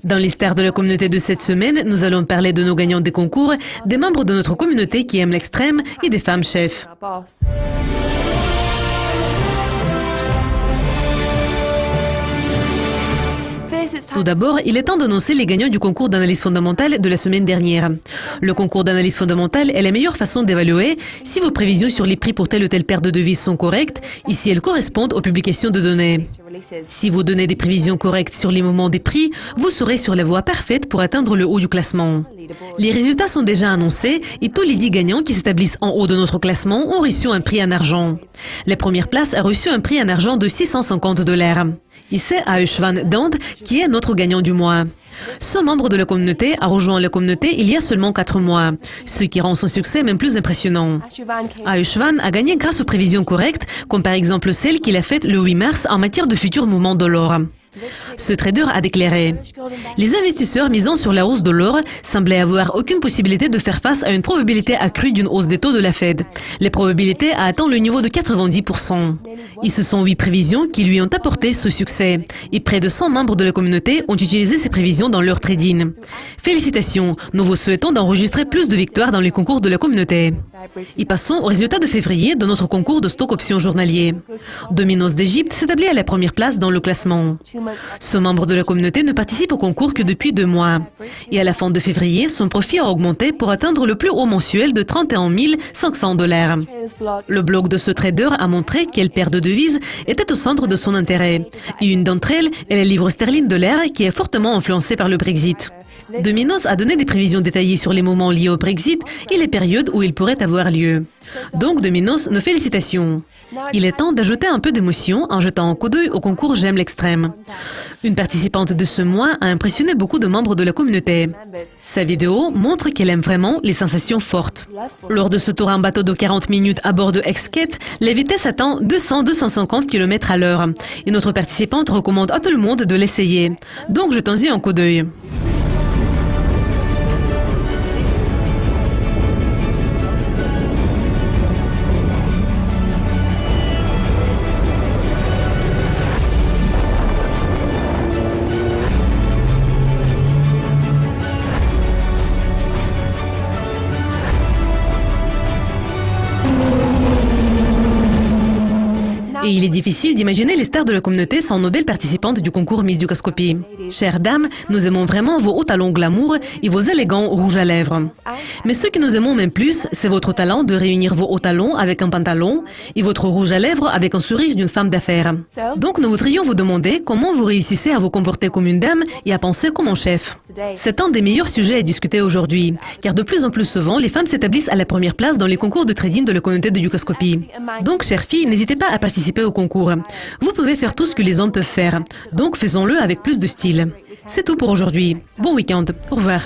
Dans les stars de la communauté de cette semaine, nous allons parler de nos gagnants des concours, des membres de notre communauté qui aiment l'extrême et des femmes chefs. Tout d'abord, il est temps d'annoncer les gagnants du concours d'analyse fondamentale de la semaine dernière. Le concours d'analyse fondamentale est la meilleure façon d'évaluer si vos prévisions sur les prix pour telle ou telle paire de devises sont correctes et si elles correspondent aux publications de données. Si vous donnez des prévisions correctes sur les mouvements des prix, vous serez sur la voie parfaite pour atteindre le haut du classement. Les résultats sont déjà annoncés et tous les 10 gagnants qui s'établissent en haut de notre classement ont reçu un prix en argent. La première place a reçu un prix en argent de $650. Et c'est Aeushvan Dand qui est notre gagnant du mois. Ce membre de la communauté a rejoint la communauté il y a seulement 4 mois, ce qui rend son succès même plus impressionnant. Aeushvan a gagné grâce aux prévisions correctes, comme par exemple celle qu'il a faite le 8 mars en matière de futurs mouvements de l'or. Ce trader a déclaré « Les investisseurs misant sur la hausse de l'or semblaient avoir aucune possibilité de faire face à une probabilité accrue d'une hausse des taux de la Fed. Les probabilités a atteint le niveau de 90%. Et ce sont 8 prévisions qui lui ont apporté ce succès. Et près de 100 membres de la communauté ont utilisé ces prévisions dans leur trading. Félicitations, nous vous souhaitons d'enregistrer plus de victoires dans les concours de la communauté. Et passons aux résultats de février de notre concours de stock options journalier. Dominos d'Égypte s'établit à la première place dans le classement. Ce membre de la communauté ne participe au concours que depuis 2 mois. Et à la fin de février, son profit a augmenté pour atteindre le plus haut mensuel de $31 500. Le blog de ce trader a montré quelle paire de devises était au centre de son intérêt. Et une d'entre elles est la livre sterling de l'air qui est fortement influencée par le Brexit. Dominos a donné des prévisions détaillées sur les moments liés au Brexit et les périodes où il pourrait avoir lieu. Donc Dominos, nos félicitations. Il est temps d'ajouter un peu d'émotion en jetant un coup d'œil au concours J'aime l'extrême. Une participante de ce mois a impressionné beaucoup de membres de la communauté. Sa vidéo montre qu'elle aime vraiment les sensations fortes. Lors de ce tour en bateau de 40 minutes à bord de Xcat, la vitesse atteint 200-250 km à l'heure. Et notre participante recommande à tout le monde de l'essayer. Donc jetons-y un coup d'œil. Et il est difficile d'imaginer les stars de la communauté sans nos belles participantes du concours Miss Dukascopie. Chères dames, nous aimons vraiment vos hauts talons glamour et vos élégants rouges à lèvres. Mais ce que nous aimons même plus, c'est votre talent de réunir vos hauts talons avec un pantalon et votre rouge à lèvres avec un sourire d'une femme d'affaires. Donc nous voudrions vous demander comment vous réussissez à vous comporter comme une dame et à penser comme un chef. C'est un des meilleurs sujets à discuter aujourd'hui, car de plus en plus souvent, les femmes s'établissent à la première place dans les concours de trading de la communauté de Dukascopie. Donc, chères filles, n'hésitez pas à participer au concours. Vous pouvez faire tout ce que les hommes peuvent faire. Donc faisons-le avec plus de style. C'est tout pour aujourd'hui. Bon week-end. Au revoir.